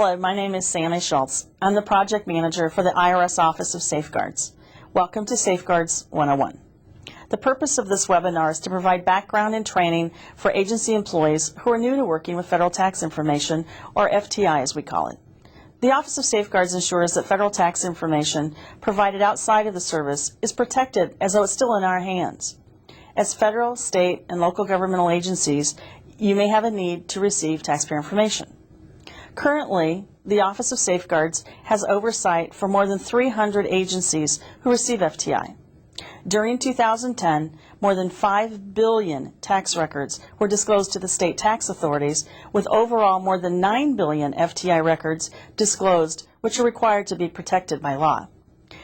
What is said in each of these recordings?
Hello, my name is Sammy Schultz. I'm the project manager for the IRS Office of Safeguards. Welcome to Safeguards 101. The purpose of this webinar is to provide background and training for agency employees who are new to working with federal tax information, or FTI as we call it. The Office of Safeguards ensures that federal tax information provided outside of the service is protected as though it's still in our hands. As federal, state, and local governmental agencies, you may have a need to receive taxpayer information. Currently, the Office of Safeguards has oversight for more than 300 agencies who receive FTI. During 2010, more than 5 billion tax records were disclosed to the state tax authorities, with overall more than 9 billion FTI records disclosed, which are required to be protected by law.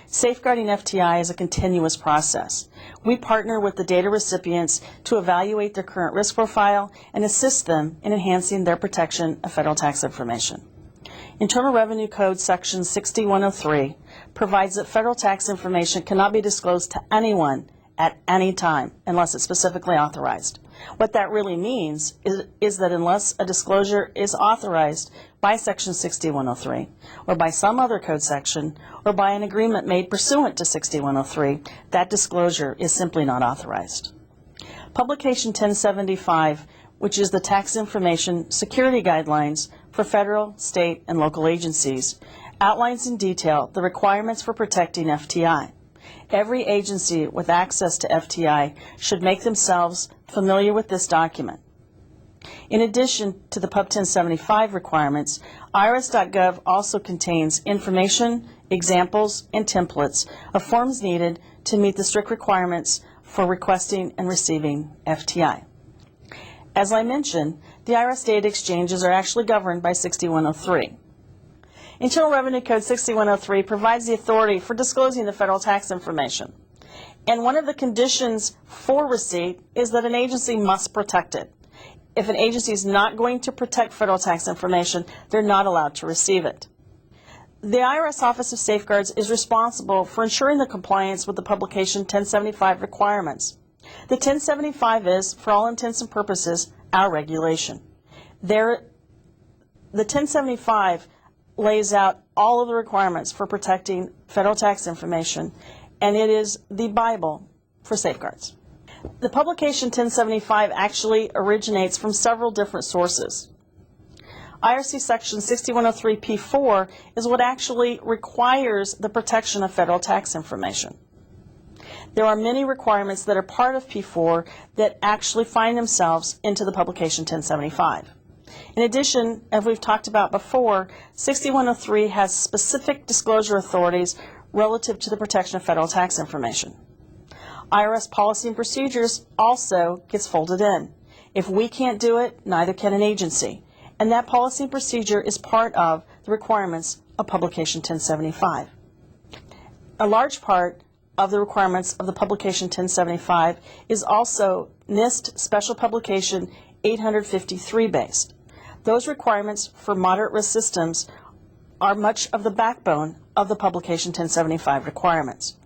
Safeguarding FTI is a continuous process. We partner with the data recipients to evaluate their current risk profile and assist them in enhancing their protection of federal tax information. Internal Revenue Code Section 6103 provides that federal tax information cannot be disclosed to anyone at any time unless it's specifically authorized. What that really means is that unless a disclosure is authorized by Section 6103 or by some other code section or by an agreement made pursuant to 6103, that disclosure is simply not authorized. Publication 1075, which is the Tax Information Security Guidelines for federal, state, and local agencies, outlines in detail the requirements for protecting FTI. Every agency with access to FTI should make themselves familiar with this document. In addition to the Pub 1075 requirements, IRS.gov also contains information, examples, and templates of forms needed to meet the strict requirements for requesting and receiving FTI. As I mentioned, the IRS Data Exchanges are actually governed by 6103. Internal Revenue Code 6103 provides the authority for disclosing the federal tax information. And one of the conditions for receipt is that an agency must protect it. If an agency is not going to protect federal tax information, they're not allowed to receive it. The IRS Office of Safeguards is responsible for ensuring the compliance with the Publication 1075 requirements. The 1075 is, for all intents and purposes, our regulation. The 1075 lays out all of the requirements for protecting federal tax information, and it is the Bible for safeguards. The Publication 1075 actually originates from several different sources. IRC Section 6103P4 is what actually requires the protection of federal tax information. There are many requirements that are part of P4 that actually find themselves into the Publication 1075. In addition, as we've talked about before, 6103 has specific disclosure authorities relative to the protection of federal tax information. IRS policy and procedures also gets folded in. If we can't do it, neither can an agency. And that policy and procedure is part of the requirements of Publication 1075. A large part of the requirements of the Publication 1075 is also NIST Special Publication 853 based. Those requirements for moderate risk systems are much of the backbone of the Publication 1075 requirements.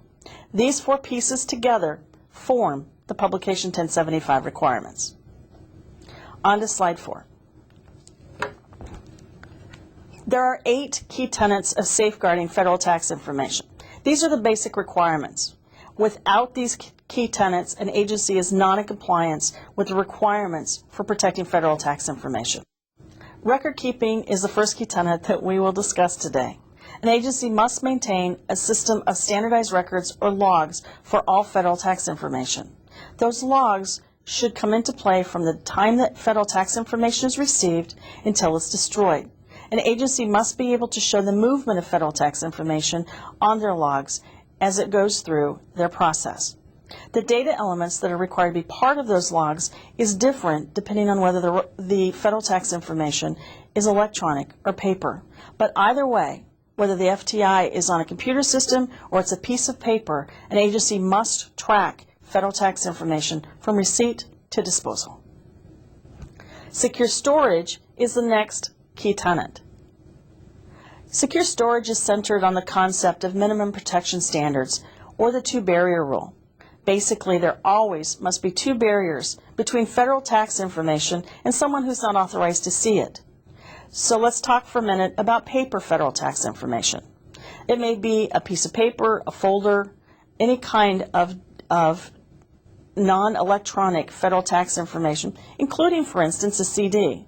These four pieces together form the Publication 1075 requirements. On to slide 4. There are 8 key tenets of safeguarding federal tax information. These are the basic requirements. Without these key tenets, an agency is not in compliance with the requirements for protecting federal tax information. Record keeping is the first key tenet that we will discuss today. An agency must maintain a system of standardized records or logs for all federal tax information. Those logs should come into play from the time that federal tax information is received until it's destroyed. An agency must be able to show the movement of federal tax information on their logs as it goes through their process. The data elements that are required to be part of those logs is different depending on whether the federal tax information is electronic or paper. But either way, whether the FTI is on a computer system or it's a piece of paper, an agency must track federal tax information from receipt to disposal. Secure storage is the next key tenet. Secure storage is centered on the concept of minimum protection standards, or the two-barrier rule. Basically, there always must be 2 barriers between federal tax information and someone who's not authorized to see it. So let's talk for a minute about paper federal tax information. It may be a piece of paper, a folder, any kind of non-electronic federal tax information, including, for instance, a CD.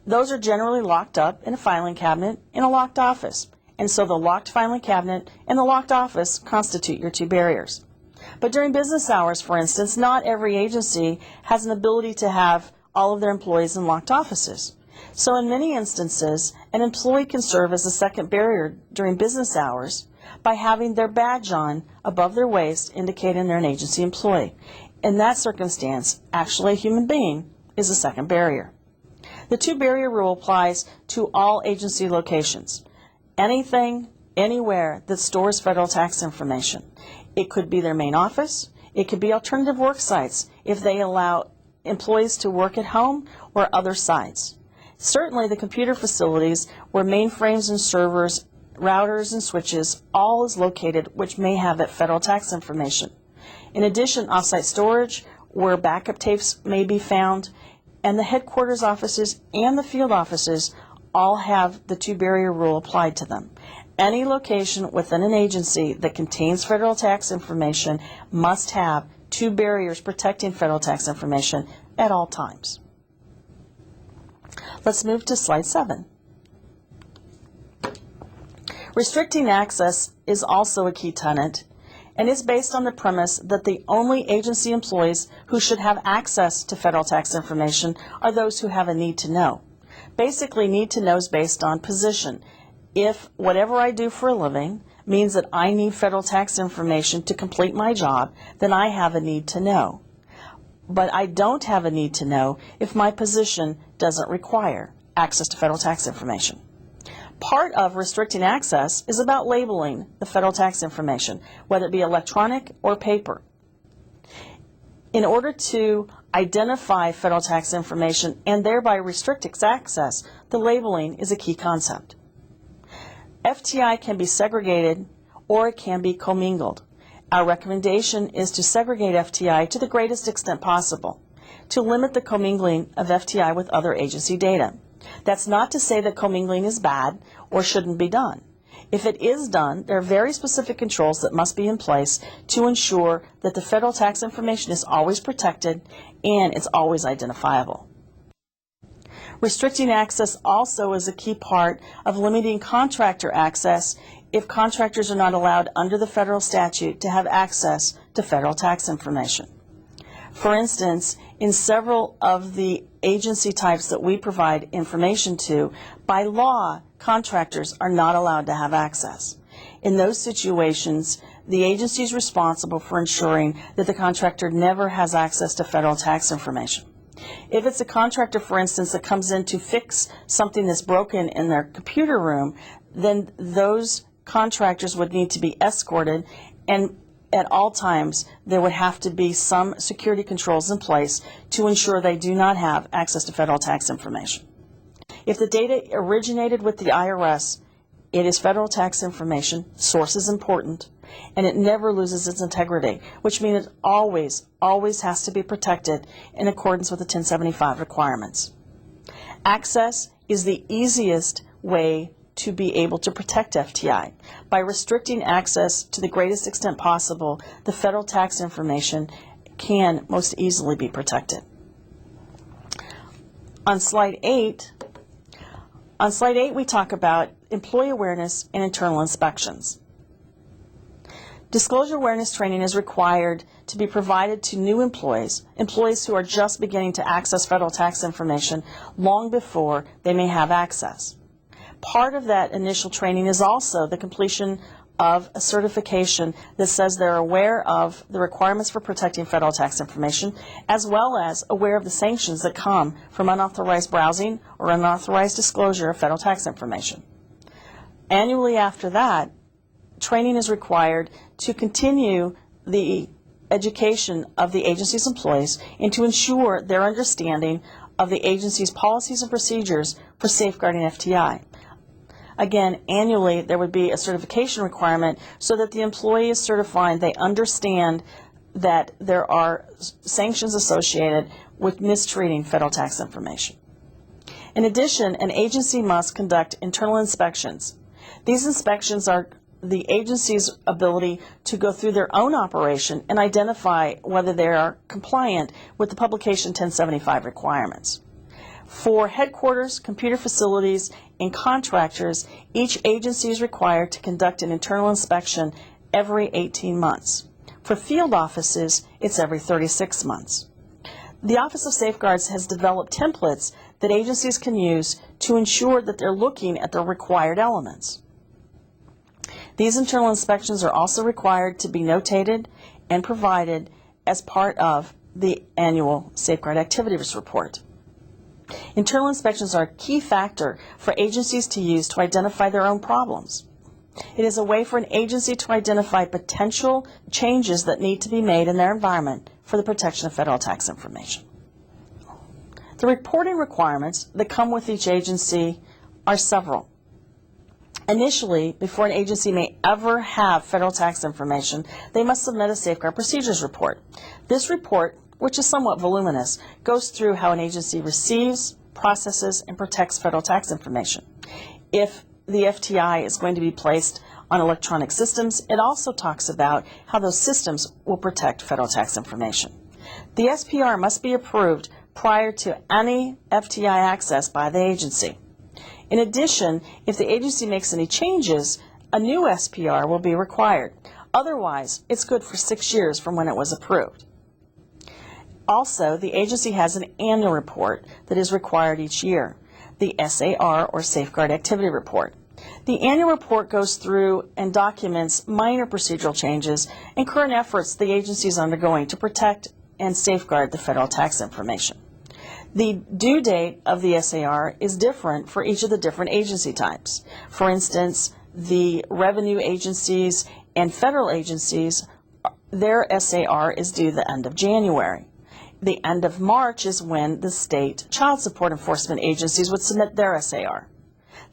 Those are generally locked up in a filing cabinet in a locked office. And so the locked filing cabinet and the locked office constitute your two barriers. But during business hours, for instance, not every agency has an ability to have all of their employees in locked offices. So in many instances, an employee can serve as a second barrier during business hours by having their badge on above their waist indicating they're an agency employee. In that circumstance, actually a human being is a second barrier. The two-barrier rule applies to all agency locations. Anything, anywhere that stores federal tax information. It could be their main office. It could be alternative work sites if they allow employees to work at home or other sites. Certainly the computer facilities where mainframes and servers, routers and switches, all is located which may have that federal tax information. In addition, off-site storage where backup tapes may be found, and the headquarters offices and the field offices all have the two-barrier rule applied to them. Any location within an agency that contains federal tax information must have two barriers protecting federal tax information at all times. Let's move to slide 7. Restricting access is also a key tenet, and is based on the premise that the only agency employees who should have access to federal tax information are those who have a need to know. Basically, need to know is based on position. If whatever I do for a living means that I need federal tax information to complete my job, then I have a need to know. But I don't have a need to know if my position doesn't require access to federal tax information. Part of restricting access is about labeling the federal tax information, whether it be electronic or paper. In order to identify federal tax information and thereby restrict its access, the labeling is a key concept. FTI can be segregated or it can be commingled. Our recommendation is to segregate FTI to the greatest extent possible, to limit the commingling of FTI with other agency data. That's not to say that commingling is bad or shouldn't be done. If it is done, there are very specific controls that must be in place to ensure that the federal tax information is always protected and it's always identifiable. Restricting access also is a key part of limiting contractor access if contractors are not allowed under the federal statute to have access to federal tax information. For instance, in several of the agency types that we provide information to, by law, contractors are not allowed to have access. In those situations, the agency is responsible for ensuring that the contractor never has access to federal tax information. If it's a contractor, for instance, that comes in to fix something that's broken in their computer room, then those contractors would need to be escorted, and at all times there would have to be some security controls in place to ensure they do not have access to federal tax information. If the data originated with the IRS, it is federal tax information, source is important, and it never loses its integrity, which means it always has to be protected in accordance with the 1075 requirements. Access is the easiest way to be able to protect FTI. By restricting access to the greatest extent possible, the federal tax information can most easily be protected. On slide 8, we talk about employee awareness and internal inspections. Disclosure awareness training is required to be provided to new employees who are just beginning to access federal tax information long before they may have access. Part of that initial training is also the completion of a certification that says they're aware of the requirements for protecting federal tax information, as well as aware of the sanctions that come from unauthorized browsing or unauthorized disclosure of federal tax information. Annually after that, training is required to continue the education of the agency's employees and to ensure their understanding of the agency's policies and procedures for safeguarding FTI. Again, annually there would be a certification requirement so that the employee is certifying they understand that there are sanctions associated with mistreating federal tax information. In addition, an agency must conduct internal inspections. These inspections are the agency's ability to go through their own operation and identify whether they are compliant with the Publication 1075 requirements. For headquarters, computer facilities, and contractors, each agency is required to conduct an internal inspection every 18 months. For field offices, it's every 36 months. The Office of Safeguards has developed templates that agencies can use to ensure that they're looking at the required elements. These internal inspections are also required to be notated and provided as part of the annual Safeguard Activities Report. Internal inspections are a key factor for agencies to use to identify their own problems. It is a way for an agency to identify potential changes that need to be made in their environment for the protection of federal tax information. The reporting requirements that come with each agency are several. Initially, before an agency may ever have federal tax information, they must submit a Safeguard Procedures Report. This report, which is somewhat voluminous, goes through how an agency receives, processes, and protects federal tax information. If the FTI is going to be placed on electronic systems, it also talks about how those systems will protect federal tax information. The SPR must be approved prior to any FTI access by the agency. In addition, if the agency makes any changes, a new SPR will be required. Otherwise, it's good for 6 years from when it was approved. Also, the agency has an annual report that is required each year, the SAR, or Safeguard Activity Report. The annual report goes through and documents minor procedural changes and current efforts the agency is undergoing to protect and safeguard the federal tax information. The due date of the SAR is different for each of the different agency types. For instance, the revenue agencies and federal agencies, their SAR is due the end of January. The end of March is when the state child support enforcement agencies would submit their SAR.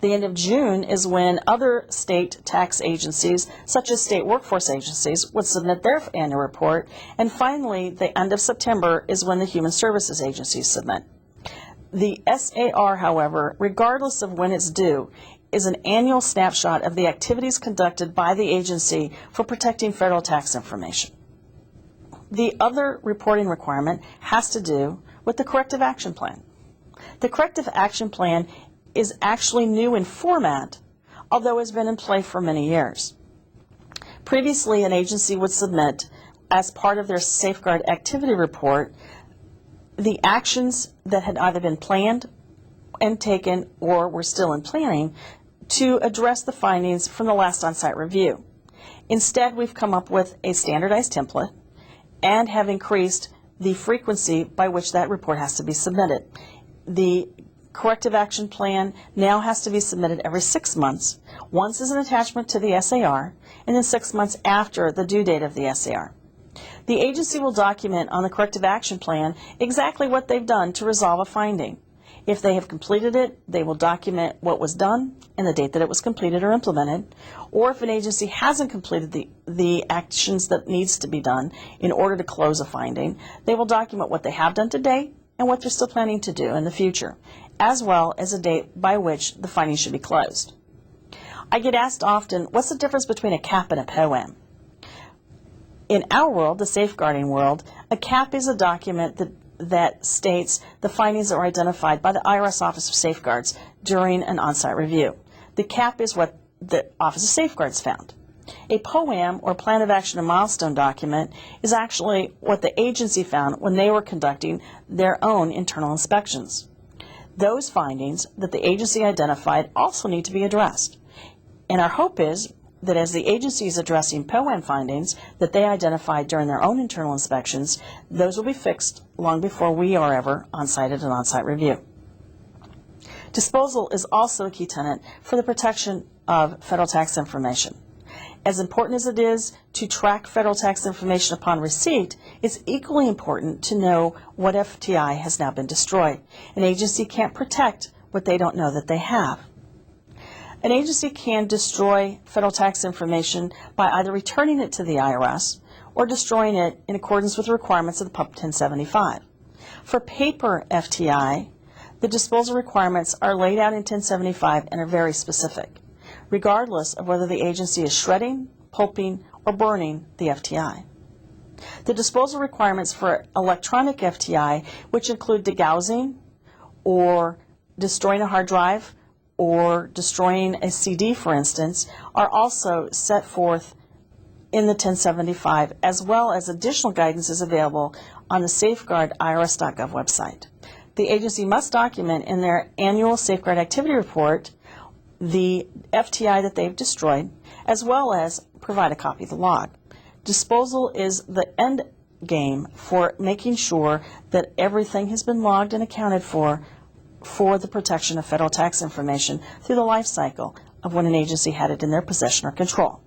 The end of June is when other state tax agencies, such as state workforce agencies, would submit their annual report. And finally, the end of September is when the human services agencies submit. The SAR, however, regardless of when it's due, is an annual snapshot of the activities conducted by the agency for protecting federal tax information. The other reporting requirement has to do with the corrective action plan. The corrective action plan is actually new in format, although has been in play for many years. Previously, an agency would submit, as part of their Safeguard Activity Report, the actions that had either been planned and taken or were still in planning to address the findings from the last on-site review. Instead, we've come up with a standardized template and have increased the frequency by which that report has to be submitted. The corrective action plan now has to be submitted every 6 months, once as an attachment to the SAR, and then 6 months after the due date of the SAR. The agency will document on the corrective action plan exactly what they've done to resolve a finding. If they have completed it, they will document what was done and the date that it was completed or implemented. Or if an agency hasn't completed the actions that needs to be done in order to close a finding, they will document what they have done to date and what they're still planning to do in the future, as well as a date by which the finding should be closed. I get asked often, what's the difference between a CAP and a POAM? In our world, the safeguarding world, a CAP is a document that states the findings that were identified by the IRS Office of Safeguards during an on-site review. The CAP is what the Office of Safeguards found. A POAM, or Plan of Action and Milestone document, is actually what the agency found when they were conducting their own internal inspections. Those findings that the agency identified also need to be addressed. And our hope is that as the agency is addressing POAM findings that they identified during their own internal inspections, those will be fixed long before we are ever on-site at an on-site review. Disposal is also a key tenet for the protection of federal tax information. As important as it is to track federal tax information upon receipt, it's equally important to know what FTI has now been destroyed. An agency can't protect what they don't know that they have. An agency can destroy federal tax information by either returning it to the IRS or destroying it in accordance with the requirements of the Pub 1075. For paper FTI, The disposal requirements are laid out in 1075 and are very specific, regardless of whether the agency is shredding, pulping, or burning the FTI. The disposal requirements for electronic FTI, which include degaussing or destroying a hard drive or destroying a CD, for instance, are also set forth in the 1075, as well as additional guidance is available on the Safeguard IRS.gov website. The agency must document in their annual Safeguard Activity Report the FTI that they've destroyed, as well as provide a copy of the log. Disposal is the end game for making sure that everything has been logged and accounted for the protection of federal tax information through the life cycle of when an agency had it in their possession or control.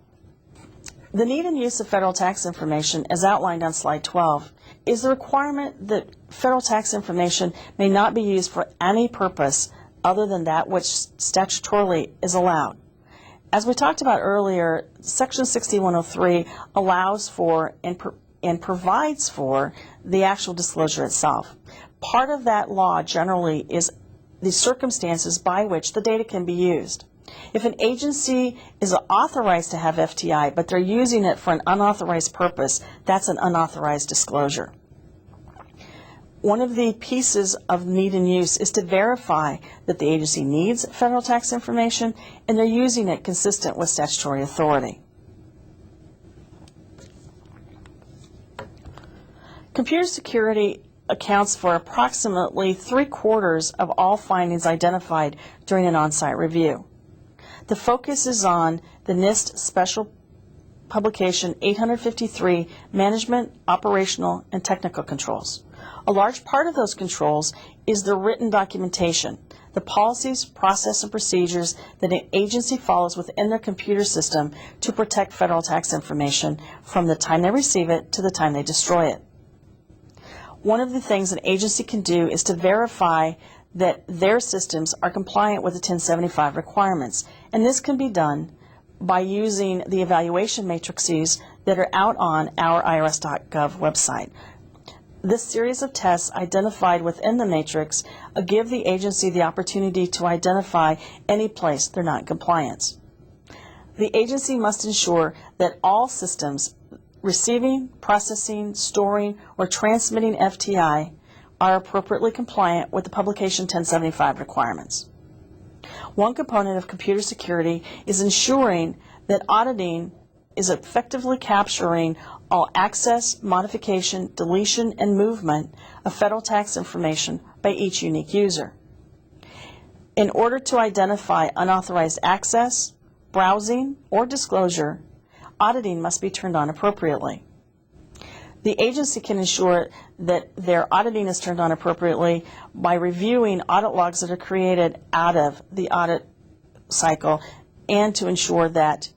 The need and use of federal tax information, as outlined on slide 12, is the requirement that federal tax information may not be used for any purpose other than that which statutorily is allowed. As we talked about earlier, Section 6103 allows for and provides for the actual disclosure itself. Part of that law generally is the circumstances by which the data can be used. If an agency is authorized to have FTI, but they're using it for an unauthorized purpose, that's an unauthorized disclosure. One of the pieces of need and use is to verify that the agency needs federal tax information and they're using it consistent with statutory authority. Computer security accounts for approximately 3/4 of all findings identified during an on-site review. The focus is on the NIST Special Publication 853, Management, Operational, and Technical Controls. A large part of those controls is the written documentation, the policies, process, and procedures that an agency follows within their computer system to protect federal tax information from the time they receive it to the time they destroy it. One of the things an agency can do is to verify that their systems are compliant with the 1075 requirements, and this can be done by using the evaluation matrices that are out on our IRS.gov website. This series of tests identified within the matrix give the agency the opportunity to identify any place they're not in compliance. The agency must ensure that all systems receiving, processing, storing, or transmitting FTI are appropriately compliant with the Publication 1075 requirements. One component of computer security is ensuring that auditing is effectively capturing all access, modification, deletion, and movement of federal tax information by each unique user. In order to identify unauthorized access, browsing, or disclosure, auditing must be turned on appropriately. The agency can ensure that their auditing is turned on appropriately by reviewing audit logs that are created out of the audit cycle and to ensure that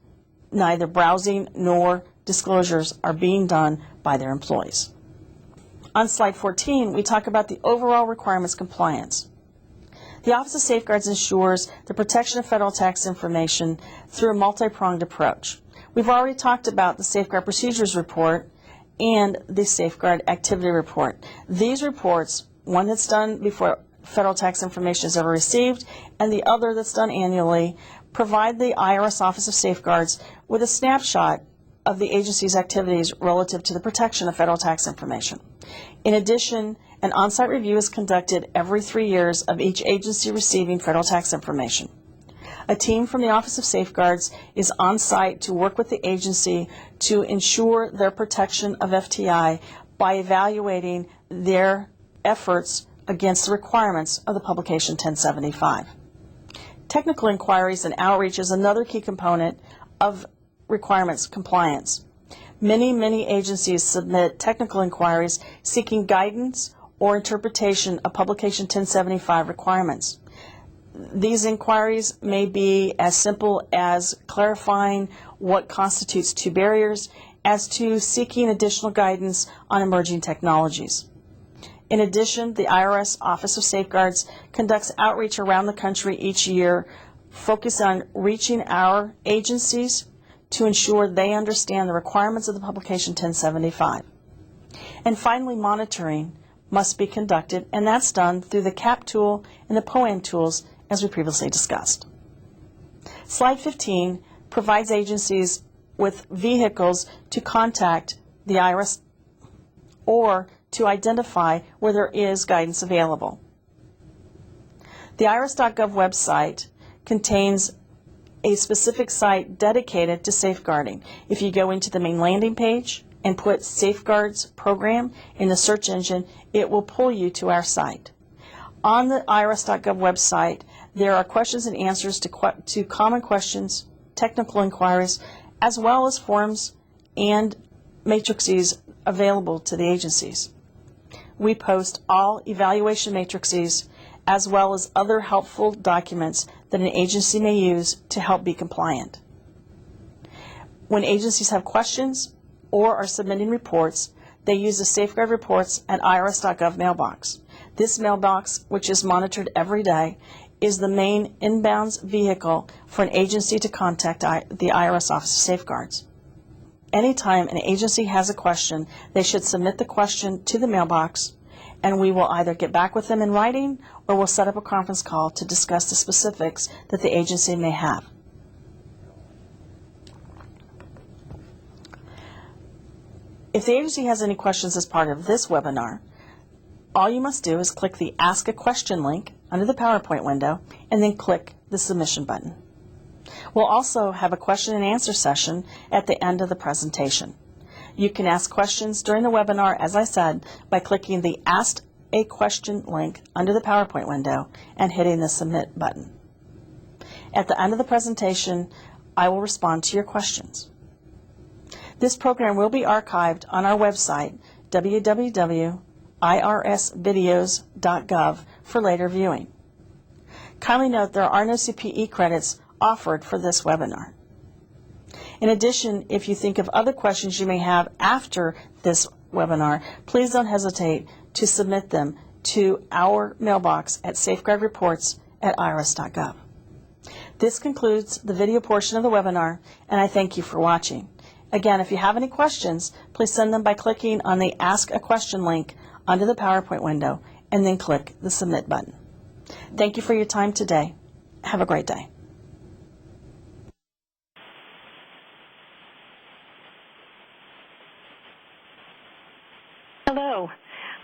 neither browsing nor disclosures are being done by their employees. On slide 14, we talk about the overall requirements compliance. The Office of Safeguards ensures the protection of federal tax information through a multi-pronged approach. We've already talked about the Safeguard Procedures Report and the Safeguard Activity Report. These reports, one that's done before federal tax information is ever received, and the other that's done annually, provide the IRS Office of Safeguards with a snapshot of the agency's activities relative to the protection of federal tax information. In addition, an on-site review is conducted every 3 years of each agency receiving federal tax information. A team from the Office of Safeguards is on site to work with the agency to ensure their protection of FTI by evaluating their efforts against the requirements of the Publication 1075. Technical inquiries and outreach is another key component of requirements compliance. Many agencies submit technical inquiries seeking guidance or interpretation of Publication 1075 requirements. These inquiries may be as simple as clarifying what constitutes two barriers as to seeking additional guidance on emerging technologies. In addition, the IRS Office of Safeguards conducts outreach around the country each year, focused on reaching our agencies to ensure they understand the requirements of the Publication 1075. And finally, monitoring must be conducted, and that's done through the CAP tool and the POAM tools, as we previously discussed. Slide 15 provides agencies with vehicles to contact the IRS or to identify where there is guidance available. The IRS.gov website contains a specific site dedicated to safeguarding. If you go into the main landing page and put Safeguards Program in the search engine, it will pull you to our site. On the IRS.gov website, there are questions and answers to common questions, technical inquiries, as well as forms and matrices available to the agencies. We post all evaluation matrices as well as other helpful documents that an agency may use to help be compliant. When agencies have questions or are submitting reports, they use the Safeguard Reports at IRS.gov mailbox. This mailbox, which is monitored every day, is the main inbounds vehicle for an agency to contact the IRS Office of Safeguards. Anytime an agency has a question, they should submit the question to the mailbox, and we will either get back with them in writing or we'll set up a conference call to discuss the specifics that the agency may have. If the agency has any questions as part of this webinar, all you must do is click the Ask a Question link under the PowerPoint window and then click the Submission button. We'll also have a question and answer session at the end of the presentation. You can ask questions during the webinar, as I said, by clicking the Ask a Question link under the PowerPoint window and hitting the Submit button. At the end of the presentation, I will respond to your questions. This program will be archived on our website, www.irsvideos.gov, for later viewing. Kindly note there are no CPE credits offered for this webinar. In addition, if you think of other questions you may have after this webinar, please don't hesitate to submit them to our mailbox at safeguardreports@irs.gov. This concludes the video portion of the webinar, and I thank you for watching. Again, if you have any questions, please send them by clicking on the Ask a Question link under the PowerPoint window and then click the Submit button. Thank you for your time today. Have a great day. Hello,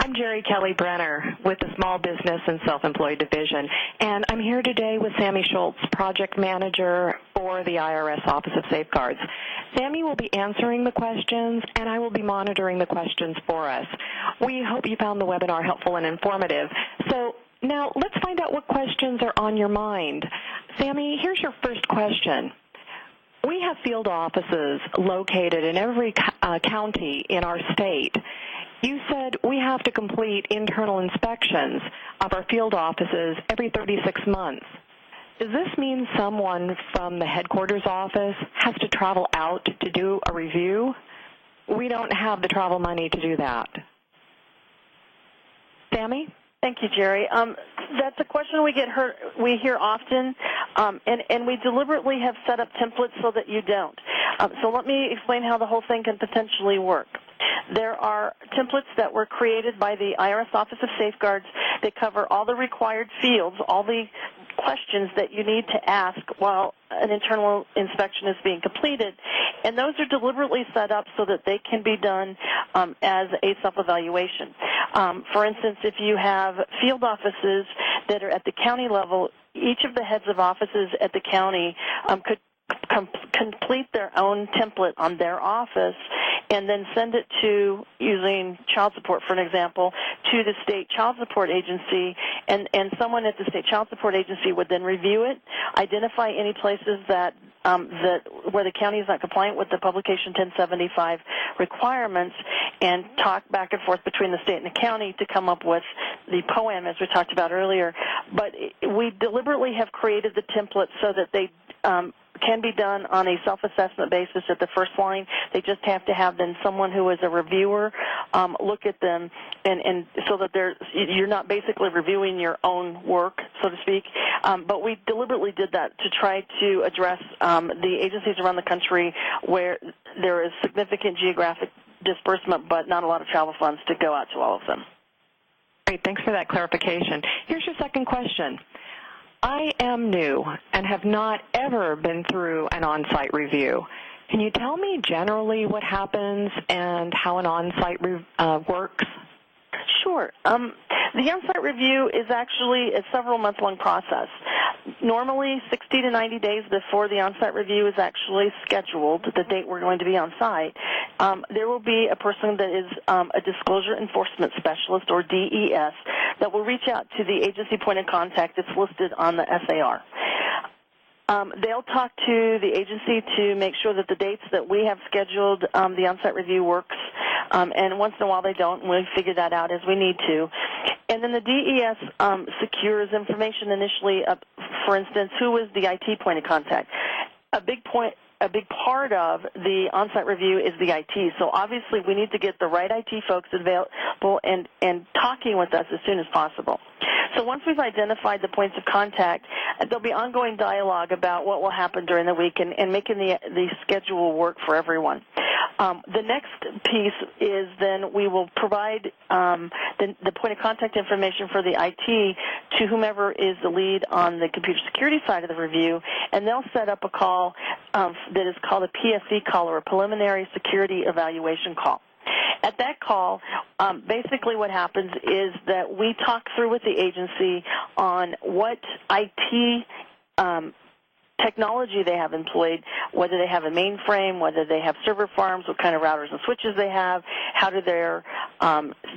I'm Jerry Kelly Brenner with the Small Business and Self-Employed Division, and I'm here today with Sammy Schultz, Project Manager for the IRS Office of Safeguards. Sammy will be answering the questions, and I will be monitoring the questions for us. We hope you found the webinar helpful and informative. So now let's find out what questions are on your mind. Sammy, here's your first question. We have field offices located in every county in our state. You said we have to complete internal inspections of our field offices every 36 months. Does this mean someone from the headquarters office has to travel out to do a review? We don't have the travel money to do that. Sammy? Thank you, Jerry. That's a question we hear often, and we deliberately have set up templates so that you don't. So let me explain how the whole thing can potentially work. There are templates that were created by the IRS Office of Safeguards that cover all the required fields, all the questions that you need to ask while an internal inspection is being completed, and those are deliberately set up so that they can be done as a self-evaluation. For instance, if you have field offices that are at the county level, each of the heads of offices at the county could complete their own template on their office and then send it to, using child support for an example, to the state child support agency, and someone at the state child support agency would then review it, identify any places that where the county is not compliant with the Publication 1075 requirements, and talk back and forth between the state and the county to come up with the POAM, as we talked about earlier. But we deliberately have created the template so that they can be done on a self-assessment basis at the first line. They just have to have then someone who is a reviewer look at them, and so that you're not basically reviewing your own work, so to speak. But we deliberately did that to try to address the agencies around the country where there is significant geographic disbursement but not a lot of travel funds to go out to all of them. Great, thanks for that clarification. Here's your second question. I am new and have not ever been through an on-site review. Can you tell me generally what happens and how an on-site works? Sure. The on-site review is actually a several-month-long process. Normally, 60 to 90 days before the on-site review is actually scheduled, the date we're going to be on site, there will be a person that is a disclosure enforcement specialist, or DES, that will reach out to the agency point of contact that's listed on the SAR. They'll talk to the agency to make sure that the dates that we have scheduled, the on-site review works, and once in a while they don't, and we figure that out as we need to. And then the DES secures information initially, for instance, who is the IT point of contact. A big part of the on-site review is the IT. So obviously we need to get the right IT folks available and talking with us as soon as possible. So once we've identified the points of contact, there'll be ongoing dialogue about what will happen during the week and making the schedule work for everyone. The next piece is then we will provide the point of contact information for the IT to whomever is the lead on the computer security side of the review, and they'll set up a call that is called a PSE call, or a preliminary security evaluation call. At that call, basically what happens is that we talk through with the agency on what IT technology they have employed, whether they have a mainframe, whether they have server farms, what kind of routers and switches they have, how do their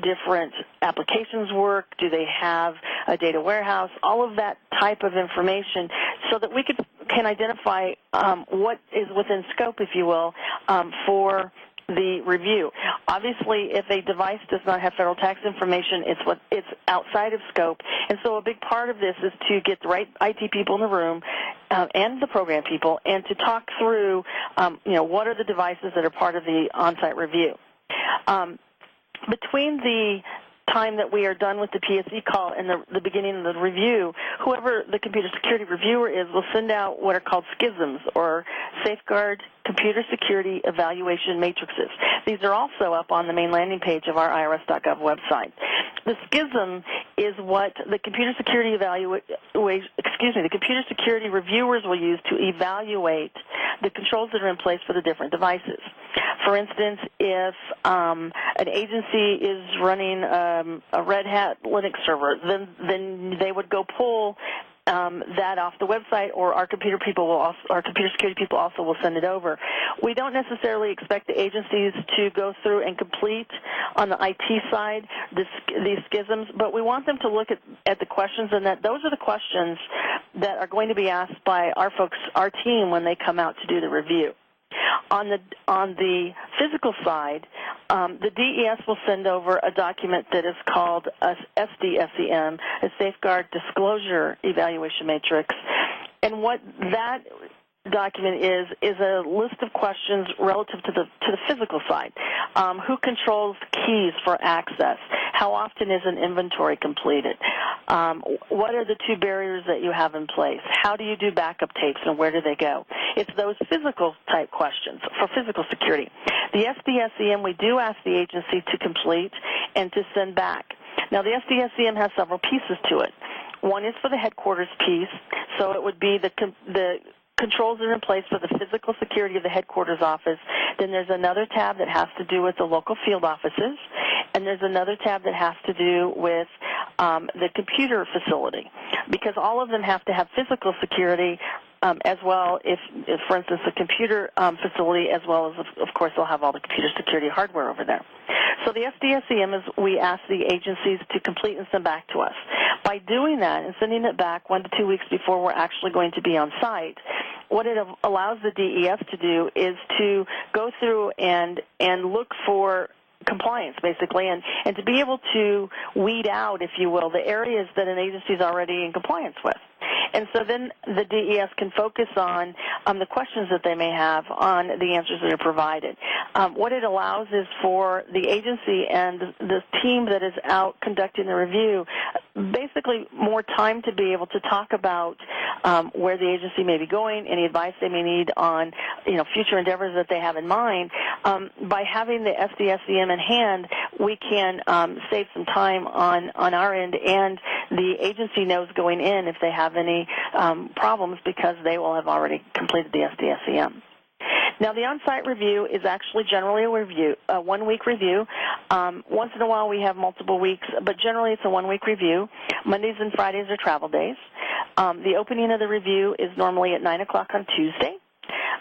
different applications work, do they have a data warehouse, all of that type of information, so that we can identify what is within scope, if you will, for the review. Obviously, if a device does not have federal tax information, it's outside of scope. And so a big part of this is to get the right IT people in the room and the program people, and to talk through, what are the devices that are part of the on-site review. Between the time that we are done with the PSE call and the beginning of the review, whoever the computer security reviewer is will send out what are called Schisms, or Safeguard Computer Security Evaluation Matrices. These are also up on the main landing page of our IRS.gov website. The Schism is what the computer security the computer security reviewers will use to evaluate the controls that are in place for the different devices. For instance, if an agency is running a Red Hat Linux server, then they would go pull that off the website, or our computer security people also will send it over. We don't necessarily expect the agencies to go through and complete on the IT side these schisms, but we want them to look at the questions, and that those are the questions that are going to be asked by our team when they come out to do the review. On the physical side, the DES will send over a document that is called a SDSEM, a Safeguard Disclosure Evaluation Matrix, and what that document is a list of questions relative to the physical side. Who controls keys for access? How often is an inventory completed? What are the two barriers that you have in place? How do you do backup tapes, and where do they go? It's those physical type questions for physical security. The SDSEM, we do ask the agency to complete and to send back. Now, the SDSEM has several pieces to it. One is for the headquarters piece, so it would be the controls that are in place for the physical security of the headquarters office. Then there's another tab that has to do with the local field offices, and there's another tab that has to do with the computer facility, because all of them have to have physical security as well, if, for instance, the computer facility, as well as, of course, they'll have all the computer security hardware over there. So the SDSEM is we ask the agencies to complete and send back to us. By doing that and sending it back 1 to 2 weeks before we're actually going to be on site, what it allows the DES to do is to go through and look for compliance, basically, and to be able to weed out, if you will, the areas that an agency is already in compliance with. And so then the DES can focus on the questions that they may have on the answers that are provided. What it allows is for the agency and the team that is out conducting the review basically more time to be able to talk about where the agency may be going, any advice they may need on, future endeavors that they have in mind. By having the SDSEM in hand, we can save some time on our end, and the agency knows going in if they have any problems because they will have already completed the SDSEM. Now, the on-site review is actually generally a one-week review. Once in a while we have multiple weeks, but generally it's a one-week review. Mondays and Fridays are travel days. The opening of the review is normally at 9 o'clock on Tuesday.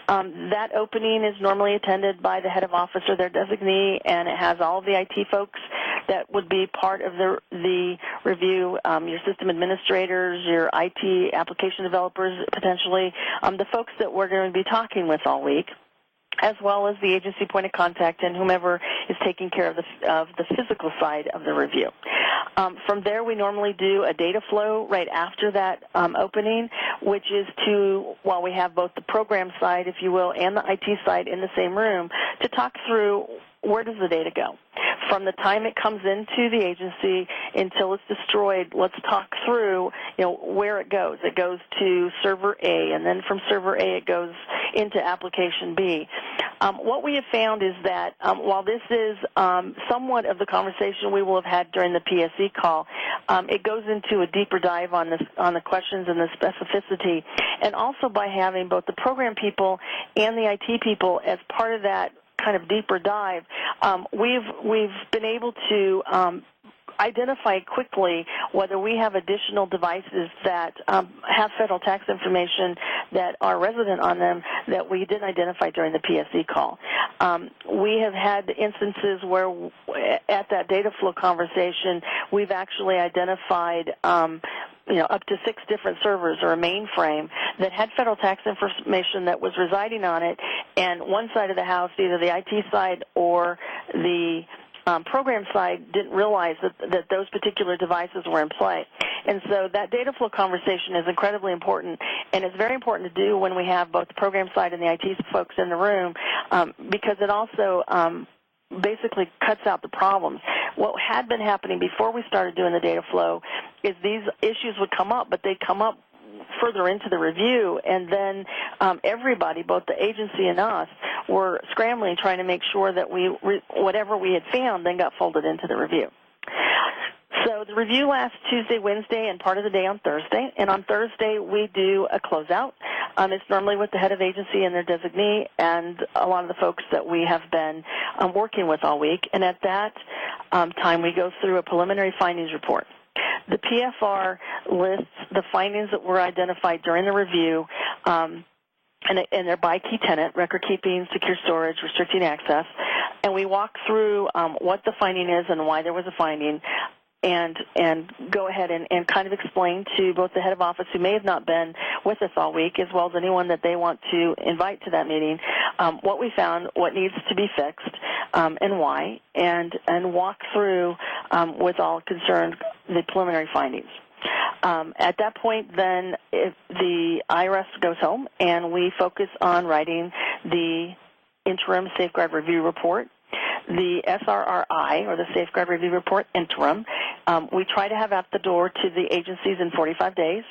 That opening is normally attended by the head of office or their designee, and it has all of the IT folks that would be part of the review, your system administrators, your IT application developers, potentially, the folks that we're going to be talking with all week, as well as the agency point of contact and whomever is taking care of the physical side of the review. From there, we normally do a data flow right after that opening, which is while we have both the program side, if you will, and the IT side in the same room, to talk through where does the data go. From the time it comes into the agency until it's destroyed, let's talk through, where it goes. It goes to server A, and then from server A it goes into application B. What we have found is that while this is somewhat of the conversation we will have had during the PSE call, it goes into a deeper dive on the questions and the specificity, and also by having both the program people and the IT people as part of that kind of deeper dive, we've been able to identify quickly whether we have additional devices that have federal tax information that are resident on them that we didn't identify during the PSE call. We have had instances where at that data flow conversation, we've actually identified up to 6 different servers or a mainframe that had federal tax information that was residing on it, and one side of the house, either the IT side or the program side, didn't realize that those particular devices were in play. And so that data flow conversation is incredibly important, and it's very important to do when we have both the program side and the IT folks in the room, because it also basically cuts out the problems. What had been happening before we started doing the data flow is these issues would come up, but they'd come up further into the review, and then everybody, both the agency and us, were scrambling trying to make sure that whatever we had found then got folded into the review. So the review lasts Tuesday, Wednesday, and part of the day on Thursday. And on Thursday, we do a closeout. It's normally with the head of agency and their designee and a lot of the folks that we have been working with all week. And at that time, we go through a preliminary findings report. The PFR lists the findings that were identified during the review, and they're by key tenet: record keeping, secure storage, restricting access. And we walk through what the finding is and why there was a finding, and go ahead and kind of explain to both the head of office, who may have not been with us all week, as well as anyone that they want to invite to that meeting, what we found, what needs to be fixed, and why, and walk through with all concerned the preliminary findings. At that point, then, if the IRS goes home, and we focus on writing the interim safeguard review report, the SRRI, or the Safeguard Review Report Interim. We try to have at the door to the agencies in 45 days.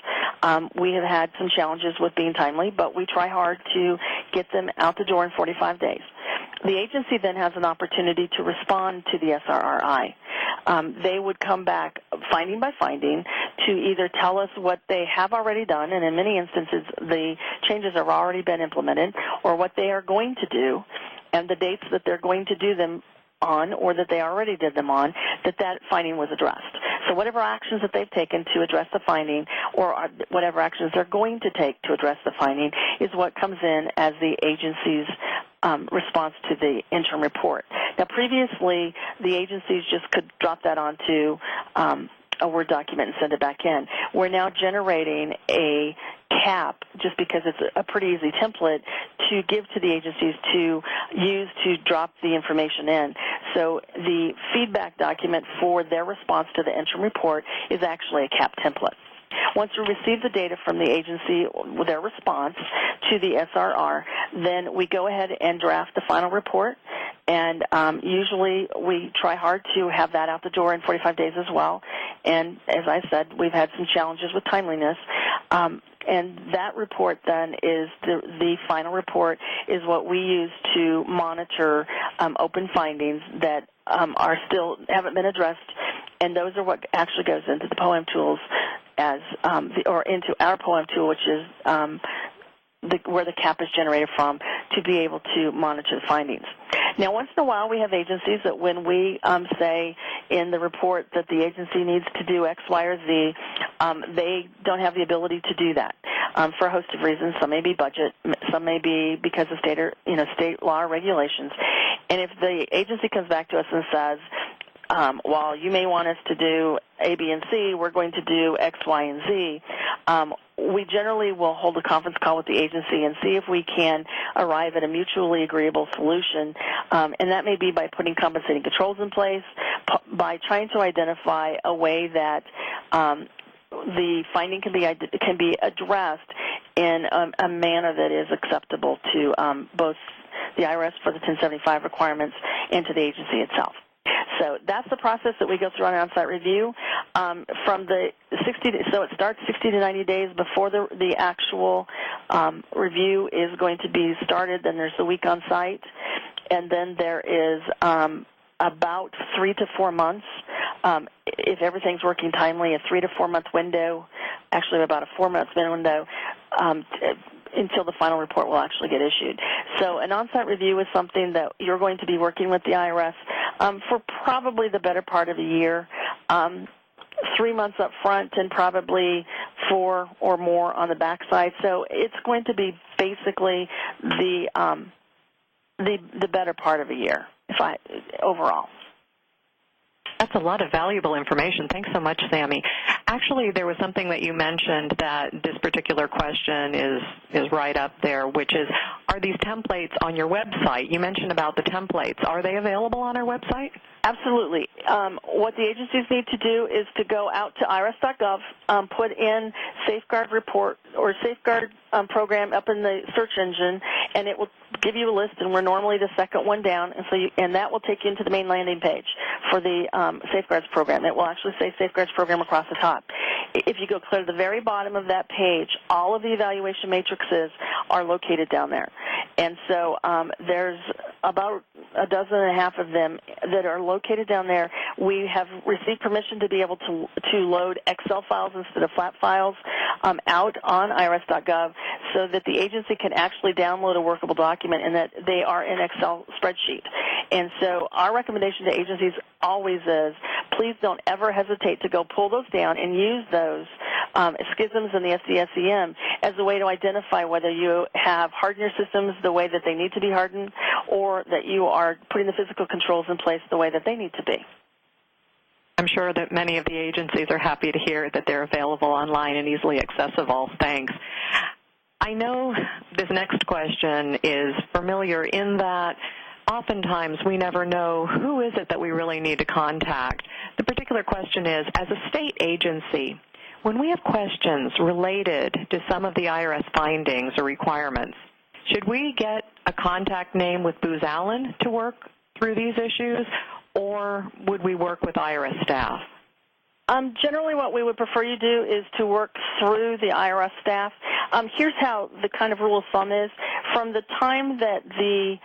We have had some challenges with being timely, but we try hard to get them out the door in 45 days. The agency then has an opportunity to respond to the SRRI. They would come back finding by finding to either tell us what they have already done, and in many instances the changes have already been implemented, or what they are going to do, and the dates that they're going to do them on, or that they already did them on, that finding was addressed. So whatever actions that they've taken to address the finding, or whatever actions they're going to take to address the finding, is what comes in as the agency's response to the interim report. Now, previously, the agencies just could drop that onto a Word document and send it back in. We're now generating a CAP, just because it's a pretty easy template to give to the agencies to use to drop the information in. So the feedback document for their response to the interim report is actually a CAP template. Once we receive the data from the agency with their response to the SRR, then we go ahead and draft the final report, And usually we try hard to have that out the door in 45 days as well. And as I said, we've had some challenges with timeliness. And that report then is the final report is what we use to monitor open findings that haven't been addressed, and those are what actually goes into the POEM tools or into our POEM tool, which is where the CAP is generated from, to be able to monitor the findings. Now, once in a while, we have agencies that when we say in the report that the agency needs to do X, Y, or Z, they don't have the ability to do that for a host of reasons. Some may be budget, some may be because of state law or regulations. And if the agency comes back to us and says, while you may want us to do A, B, and C, we're going to do X, Y, and Z, we generally will hold a conference call with the agency and see if we can arrive at a mutually agreeable solution. And that may be by putting compensating controls in place, by trying to identify a way that the finding can be addressed in a manner that is acceptable to both the IRS for the 1075 requirements and to the agency itself. So that's the process that we go through on an on-site review. So it starts 60 to 90 days before the actual review is going to be started. Then there's the week on site, and then there is about 3 to 4 months. If everything's working timely, a 3 to 4 month window, actually about a 4 month window, until the final report will actually get issued. So an on-site review is something that you're going to be working with the IRS for probably the better part of a year, 3 months up front and probably 4 or more on the backside. So it's going to be basically the better part of a year overall. That's a lot of valuable information. Thanks so much, Sammy. Actually, there was something that you mentioned that this particular question is right up there, which is, are these templates on your website? You mentioned about the templates. Are they available on our website? Absolutely. What the agencies need to do is to go out to irs.gov, put in Safeguard Report or Safeguard program up in the search engine, and it will give you a list, and we're normally the second one down, and that will take you into the main landing page for the Safeguards program. It will actually say Safeguards program across the top. If you go clear to the very bottom of that page, all of the evaluation matrices are located down there. And so there's about a dozen and a half of them that are located down there. We have received permission to be able to load Excel files instead of flat files out on irs.gov so that the agency can actually download a workable document and that they are in Excel spreadsheet. And so our recommendation to agencies always is, please don't ever hesitate to go pull those down and use those Schisms and the SDSEM as a way to identify whether you have hardened your systems the way that they need to be hardened or that you are putting the physical controls in place the way that they need to be. I'm sure that many of the agencies are happy to hear that they're available online and easily accessible. Thanks. I know this next question is familiar in that oftentimes we never know who is it that we really need to contact. The particular question is, as a state agency, when we have questions related to some of the IRS findings or requirements, should we get a contact name with Booz Allen to work through these issues, or would we work with IRS staff? Generally what we would prefer you do is to work through the IRS staff. Here's how the kind of rule of thumb is. From the time that the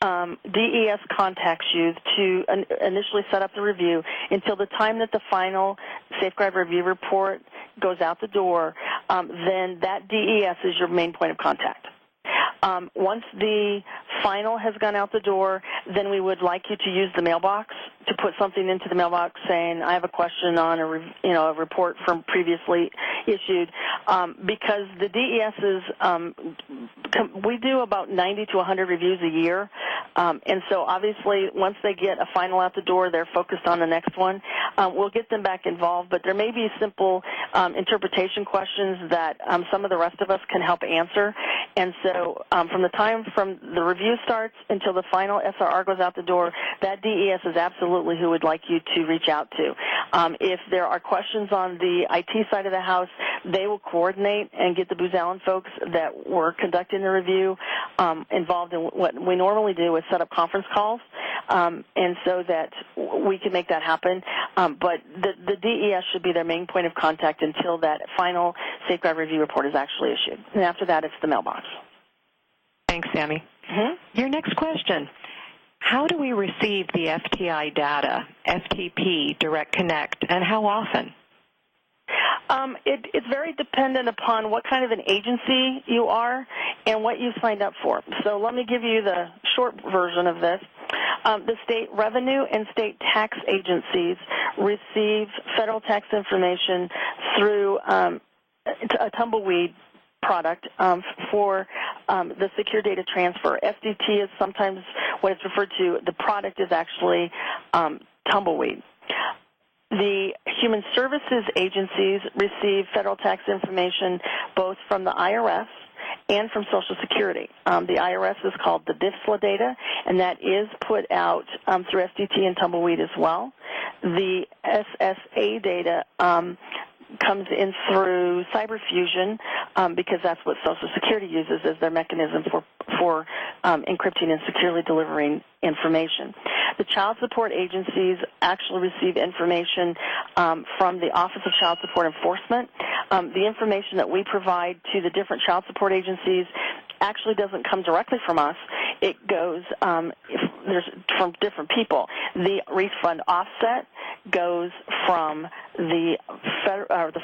DES contacts you to initially set up the review until the time that the final Safeguard Review Report goes out the door, then that DES is your main point of contact. Once the final has gone out the door, then we would like you to use the mailbox to put something into the mailbox saying, I have a question on a report from previously issued, because the DESs, we do about 90 to 100 reviews a year, and so obviously once they get a final out the door, they're focused on the next one. We'll get them back involved, but there may be simple interpretation questions that some of the rest of us can help answer, and so from the time from the review starts until the final SRR goes out the door, that DES is absolutely who would like you to reach out to. If there are questions on the IT side of the house, They will coordinate and get the Booz Allen folks that were conducting the review involved in what we normally do is set up conference calls, and so that we can make that happen. But the DES should be their main point of contact until that final safeguard review report is actually issued. And after that, it's the mailbox. Thanks, Sammy. Your next question. How do we receive the FTI data, STP Direct Connect, and how often? It's very dependent upon what kind of an agency you are and what you signed up for. So let me give you the short version of this. The state revenue and state tax agencies receive federal tax information through a tumbleweed product for the secure data transfer. SDT is sometimes what it's referred to. The product is actually tumbleweed. The human services agencies receive federal tax information both from the IRS and from Social Security. The IRS is called the DFSLA data, and that is put out through SDT and tumbleweed as well. The SSA data comes in through cyberfusion because that's what Social Security uses as their mechanism for encrypting and securely delivering information. The child support agencies actually receive information from the Office of Child Support Enforcement. The information that we provide to the different child support agencies actually doesn't come directly from us. It goes from different people. The refund offset goes from the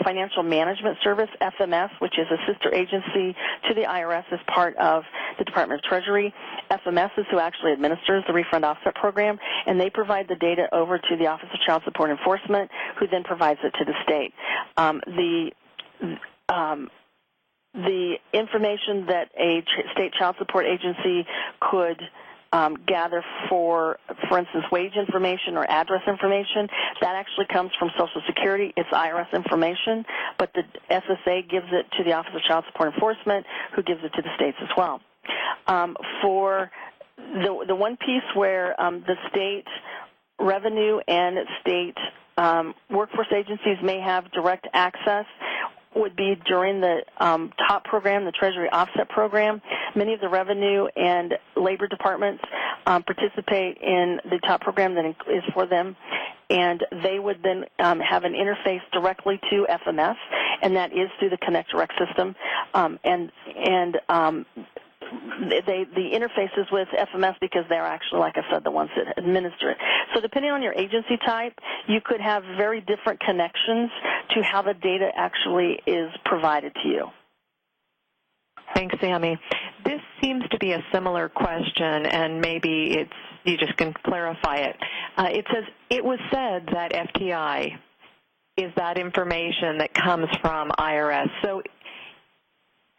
Financial Management Service, FMS, which is a sister agency to the IRS as part of the Department of Treasury. FMS is who actually administers the refund offset program, and they provide the data over to the Office of Child Support Enforcement, who then provides it to the state. The information that a state child support agency could gather for instance, wage information or address information, that actually comes from Social Security. It's IRS information, but the SSA gives it to the Office of Child Support Enforcement, who gives it to the states as well. For the one piece where the state revenue and state workforce agencies may have direct access would be during the TOP program, the Treasury Offset Program. Many of the revenue and labor departments participate in the TOP program that is for them, and they would then have an interface directly to FMS, and that is through the Connect Direct system. The interfaces with FMS because they're actually, like I said, the ones that administer it. So depending on your agency type, you could have very different connections to how the data actually is provided to you. Thanks, Sammy. This seems to be a similar question, and maybe you just can clarify it. It says, it was said that FTI is that information that comes from IRS. So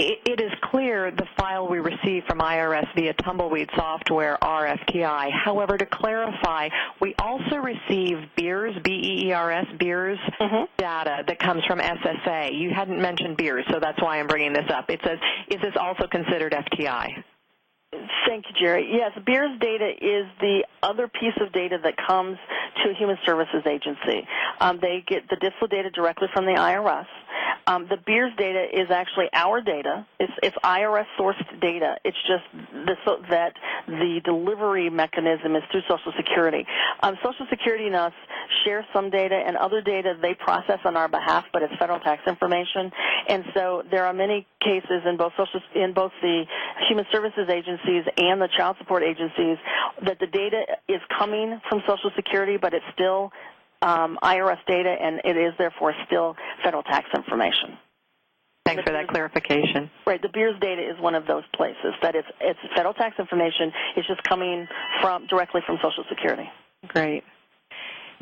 it is clear the file we receive from IRS via Tumbleweed software are FTI. However, to clarify, we also receive BEERS, B-E-E-R-S, BEERS data that comes from SSA. You hadn't mentioned BEERS, so that's why I'm bringing this up. It says, is this also considered FTI? Thank you, Jerry. Yes, BEERS data is the other piece of data that comes to a human services agency. They get the DFSLA data directly from the IRS. The BEERS data is actually our data. It's IRS-sourced data. It's just that the delivery mechanism is through Social Security. Social Security and us share some data, and other data they process on our behalf, but it's federal tax information. And so there are many cases in both the human services agencies and the child support agencies that the data is coming from Social Security, but it's still IRS data, and it is therefore still federal tax information. Thanks for that clarification. Right, the BEERS data is one of those places that it's federal tax information. It's just coming directly from Social Security. Great.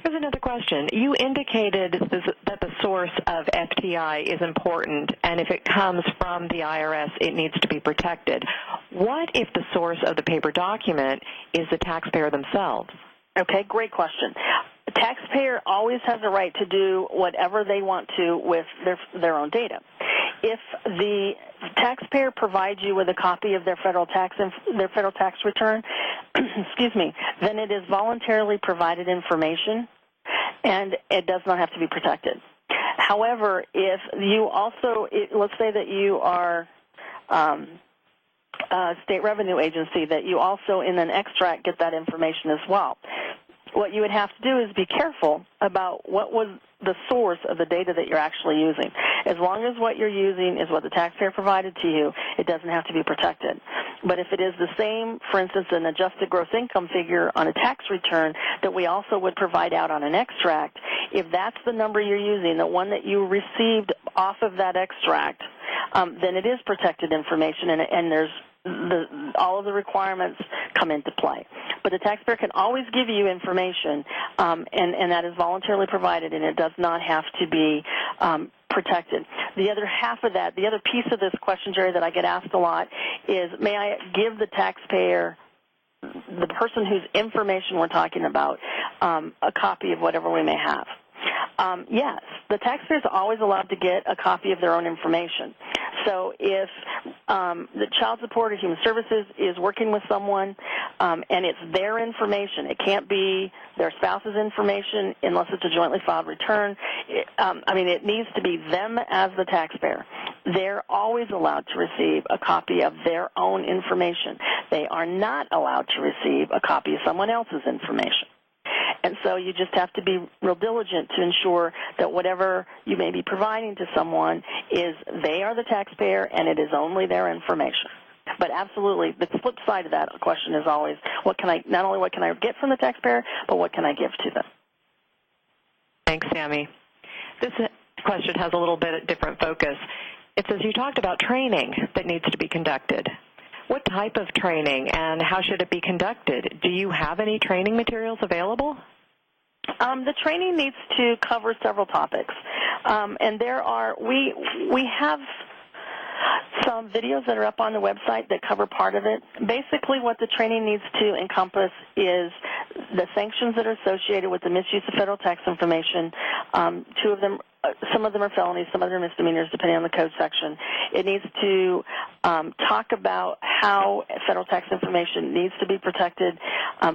Here's another question. You indicated that the source of FTI is important, and if it comes from the IRS, it needs to be protected. What if the source of the paper document is the taxpayer themselves? Okay, great question. The taxpayer always has a right to do whatever they want to with their own data. If the taxpayer provides you with a copy of their federal tax return, excuse me, then it is voluntarily provided information, and it does not have to be protected. However, if you also, let's say that you are a state revenue agency, that you also in an extract get that information as well. What you would have to do is be careful about what was the source of the data that you're actually using. As long as what you're using is what the taxpayer provided to you, it doesn't have to be protected. But if it is the same, for instance, an adjusted gross income figure on a tax return that we also would provide out on an extract, if that's the number you're using, the one that you received off of that extract, then it is protected information, and there's all of the requirements come into play. But the taxpayer can always give you information, and that is voluntarily provided, and it does not have to be protected. The other half of that, the other piece of this question, Jerry, that I get asked a lot is, may I give the taxpayer, the person whose information we're talking about, a copy of whatever we may have? Yes, the taxpayer is always allowed to get a copy of their own information. So if the child support or human services is working with someone and it's their information, it can't be their spouse's information unless it's a jointly filed return. It needs to be them as the taxpayer. They're always allowed to receive a copy of their own information. They are not allowed to receive a copy of someone else's information. And so you just have to be real diligent to ensure that whatever you may be providing to someone is they are the taxpayer and it is only their information. But absolutely, the flip side of that question is always, not only what can I get from the taxpayer, but what can I give to them? Thanks, Sammy. This question has a little bit different focus. It says you talked about training that needs to be conducted. What type of training and how should it be conducted? Do you have any training materials available? The training needs to cover several topics, and we have some videos that are up on the website that cover part of it. Basically, what the training needs to encompass is the sanctions that are associated with the misuse of federal tax information. Two of them, some of them are felonies, some of them are misdemeanors, depending on the code section. It needs to talk about how federal tax information needs to be protected.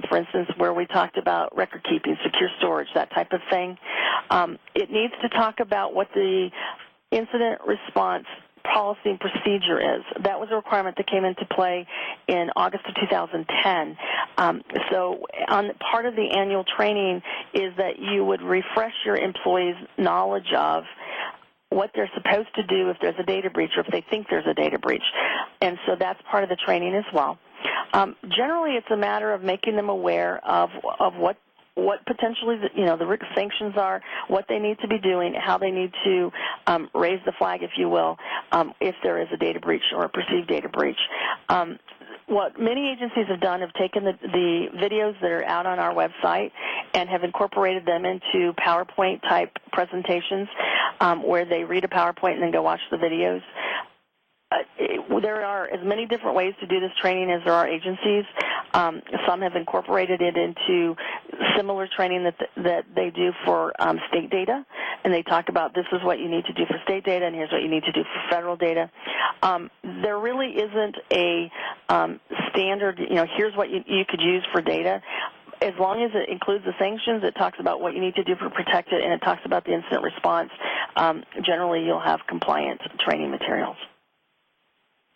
For instance, where we talked about record keeping, secure storage, that type of thing. It needs to talk about what the incident response policy and procedure is. That was a requirement that came into play in August of 2010. So on part of the annual training is that you would refresh your employees' knowledge of what they're supposed to do if there's a data breach or if they think there's a data breach. And so that's part of the training as well. Generally, it's a matter of making them aware of what potentially the sanctions are, what they need to be doing, how they need to raise the flag, if you will, if there is a data breach or a perceived data breach. What many agencies have done have taken the videos that are out on our website and have incorporated them into PowerPoint-type presentations where they read a PowerPoint and then go watch the videos. There are as many different ways to do this training as there are agencies. Some have incorporated it into similar training that they do for state data, and they talk about this is what you need to do for state data and here's what you need to do for federal data. There really isn't a standard, here's what you could use for data. As long as it includes the sanctions, it talks about what you need to do to protect it, and it talks about the incident response. Generally, you'll have compliant training materials.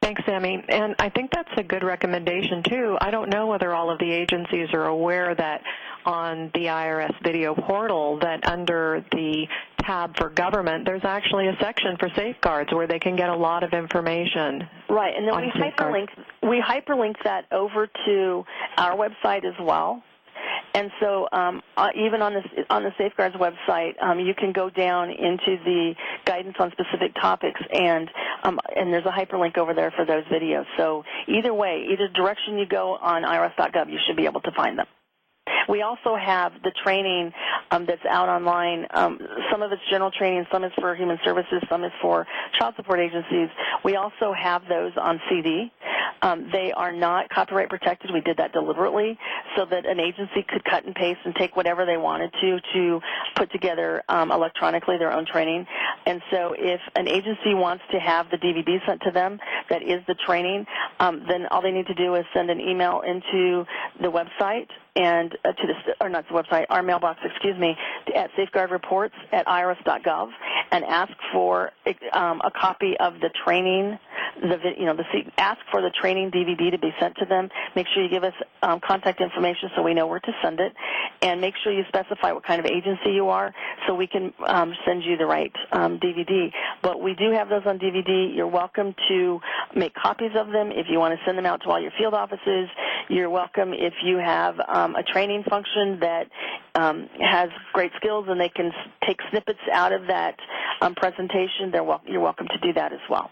Thanks, Sammy. And I think that's a good recommendation, too. I don't know whether all of the agencies are aware that on the IRS video portal that under the tab for government, there's actually a section for safeguards where they can get a lot of information. Right, and then we hyperlink that over to our website as well. And so even on the Safeguards website, you can go down into the guidance on specific topics, and there's a hyperlink over there for those videos. So either way, either direction you go on irs.gov, you should be able to find them. We also have the training that's out online. Some of it's general training, some is for human services, some is for child support agencies. We also have those on CD. They are not copyright protected. We did that deliberately so that an agency could cut and paste and take whatever they wanted to put together electronically their own training. And so if an agency wants to have the DVD sent to them that is the training, then all they need to do is send an email into the website and our mailbox, at safeguardreports@irs.gov, and ask for a copy of the training, ask for the training DVD to be sent to them. Make sure you give us contact information so we know where to send it, and make sure you specify what kind of agency you are so we can send you the right DVD. But we do have those on DVD. You're welcome to make copies of them if you want to send them out to all your field offices. You're welcome if you have a training function that has great skills and they can take snippets out of that presentation. You're welcome to do that as well.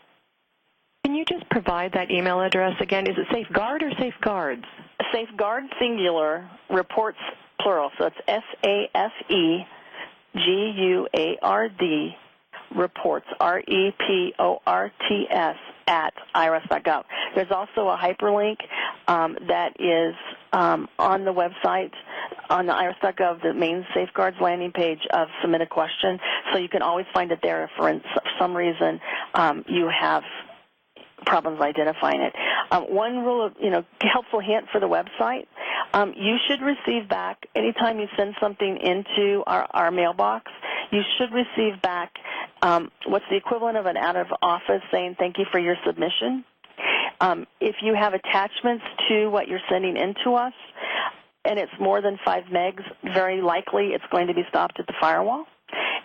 Can you just provide that email address again? Is it Safeguard or Safeguards? Safeguard singular, reports plural. So it's SAFEGUARD reports, REPORTS at IRS.gov. There's also a hyperlink that is on the website, on the IRS.gov, the main Safeguards landing page of Submit a Question. So you can always find it there if for some reason you have problems identifying it. One rule of, helpful hint for the website, you should receive back, anytime you send something into our mailbox, you should receive back what's the equivalent of an out-of-office saying thank you for your submission. If you have attachments to what you're sending in to us, and it's more than 5 megs, very likely it's going to be stopped at the firewall.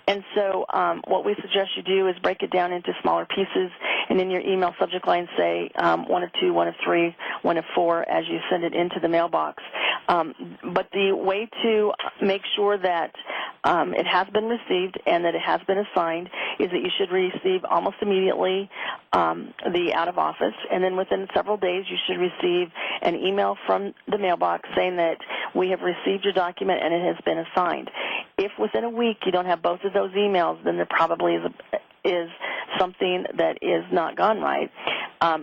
And so what we suggest you do is break it down into smaller pieces, and in your email subject line say 1 of 2, 1 of 3, 1 of 4 as you send it into the mailbox. But the way to make sure that it has been received and that it has been assigned is that you should receive almost immediately the out of office, and then within several days you should receive an email from the mailbox saying that we have received your document and it has been assigned. If within a week you don't have both of those emails, then there probably is something that is not gone right.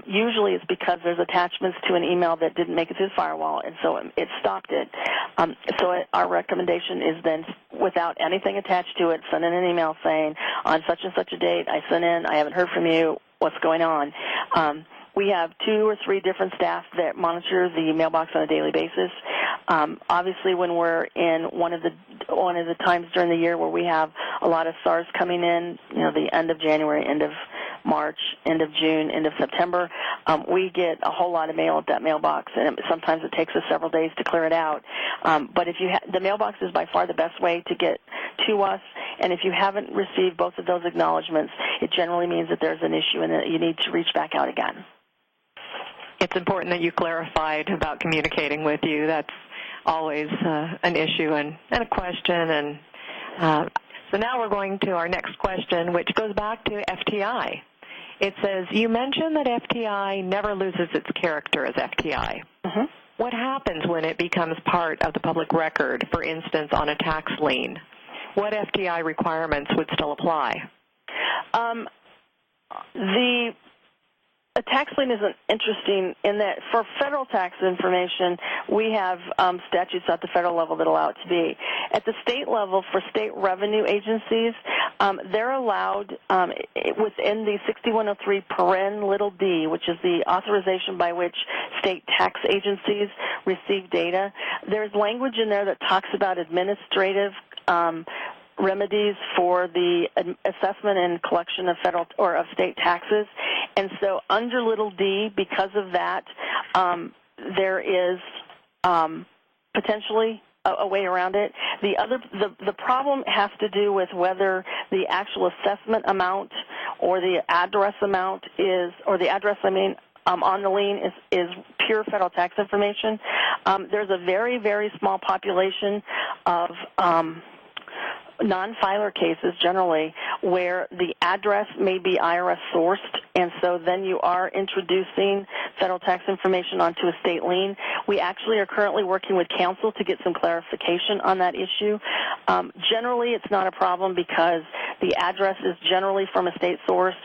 Usually it's because there's attachments to an email that didn't make it through the firewall, and so it stopped it. Our recommendation is then, without anything attached to it, send in an email saying, on such and such a date, I sent in, I haven't heard from you, what's going on? We have 2 or 3 different staff that monitor the mailbox on a daily basis. Obviously, when we're in one of the times during the year where we have a lot of SARs coming in, the end of January, end of March, end of June, end of September, we get a whole lot of mail at that mailbox, and sometimes it takes us several days to clear it out. But if the mailbox is by far the best way to get to us, and if you haven't received both of those acknowledgments, it generally means that there's an issue and that you need to reach back out again. It's important that you clarified about communicating with you. That's always an issue and a question. And so now we're going to our next question, which goes back to FTI. It says, you mentioned that FTI never loses its character as FTI. Mm-hmm. What happens when it becomes part of the public record, for instance, on a tax lien? What FTI requirements would still apply? A tax lien is interesting in that for federal tax information, we have statutes at the federal level that allow it to be. At the state level, for state revenue agencies, they're allowed within the 6103 d, which is the authorization by which state tax agencies receive data. There's language in there that talks about administrative remedies for the assessment and collection of federal or of state taxes. And so under d, because of that, there is potentially a way around it. The problem has to do with whether the actual assessment amount or the address amount on the lien is pure federal tax information. There's a very, very small population of non-filer cases generally where the address may be IRS sourced, and so then you are introducing federal tax information onto a state lien. We actually are currently working with counsel to get some clarification on that issue. Generally, it's not a problem because the address is generally from a state source,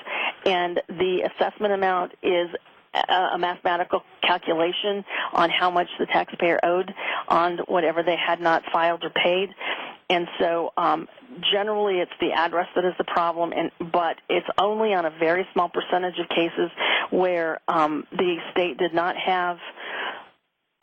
and the assessment amount is a mathematical calculation on how much the taxpayer owed on whatever they had not filed or paid. And so generally it's the address that is the problem, but it's only on a very small percentage of cases where the state did not have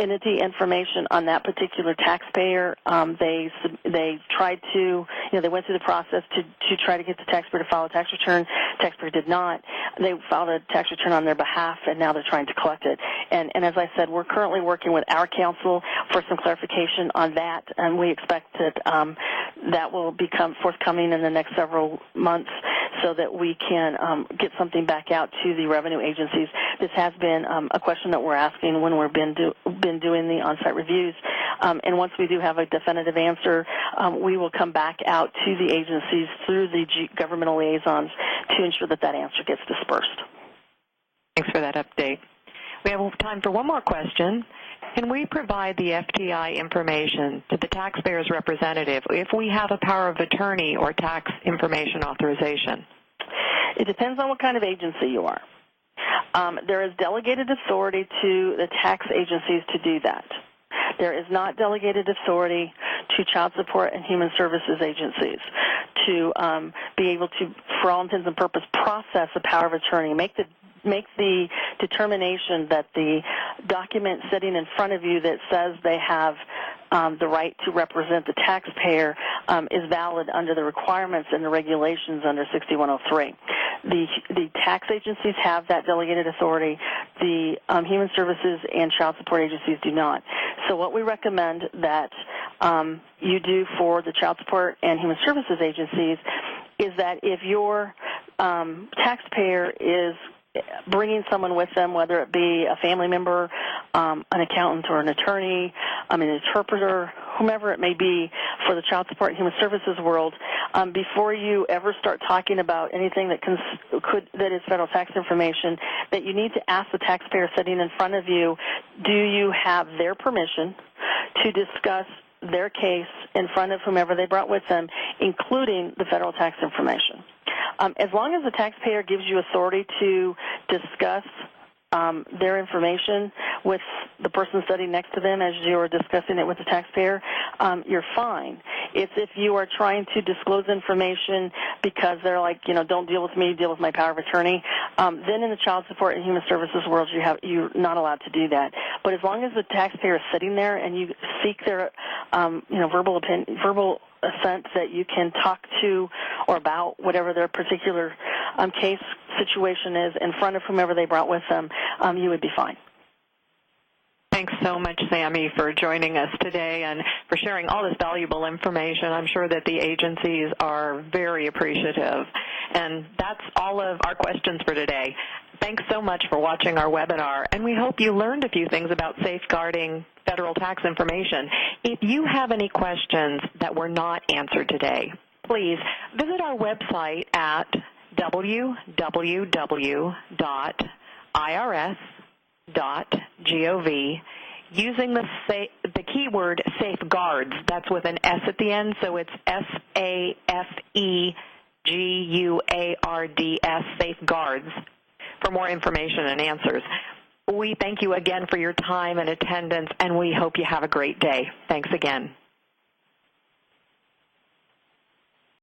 entity information on that particular taxpayer. They tried to, they went through the process to try to get the taxpayer to file a tax return. Taxpayer did not. They filed a tax return on their behalf, and now they're trying to collect it. And as I said, we're currently working with our counsel for some clarification on that, and we expect that that will become forthcoming in the next several months so that we can get something back out to the revenue agencies. This has been a question that we're asking when we've been doing the on-site reviews. And once we do have a definitive answer, we will come back out to the agencies through the governmental liaisons to ensure that that answer gets dispersed. Thanks for that update. We have time for one more question. Can we provide the FTI information to the taxpayer's representative if we have a power of attorney or tax information authorization? It depends on what kind of agency you are. There is delegated authority to the tax agencies to do that. There is not delegated authority to child support and human services agencies to be able to, for all intents and purposes, process a power of attorney, make the determination that the document sitting in front of you that says they have the right to represent the taxpayer is valid under the requirements and the regulations under 6103. The tax agencies have that delegated authority. The human services and child support agencies do not. So what we recommend that you do for the child support and human services agencies is that if your taxpayer is bringing someone with them, whether it be a family member, an accountant or an attorney, an interpreter, whomever it may be for the child support and human services world, before you ever start talking about anything that is federal tax information, that you need to ask the taxpayer sitting in front of you, do you have their permission to discuss their case in front of whomever they brought with them, including the federal tax information. As long as the taxpayer gives you authority to discuss their information with the person sitting next to them as you are discussing it with the taxpayer, you're fine. It's if you are trying to disclose information because they're like, don't deal with me, deal with my power of attorney, then in the child support and human services world, you're not allowed to do that. But as long as the taxpayer is sitting there and you seek their, verbal assent that you can talk to or about whatever their particular case situation is in front of whomever they brought with them, you would be fine. Thanks so much, Sammy, for joining us today and for sharing all this valuable information. I'm sure that the agencies are very appreciative. And that's all of our questions for today. Thanks so much for watching our webinar, and we hope you learned a few things about safeguarding federal tax information. If you have any questions that were not answered today, please visit our website at www.irs.gov using the keyword safeguards. That's with an S at the end, so it's SAFEGUARDS, safeguards, for more information and answers. We thank you again for your time and attendance, and we hope you have a great day. Thanks again.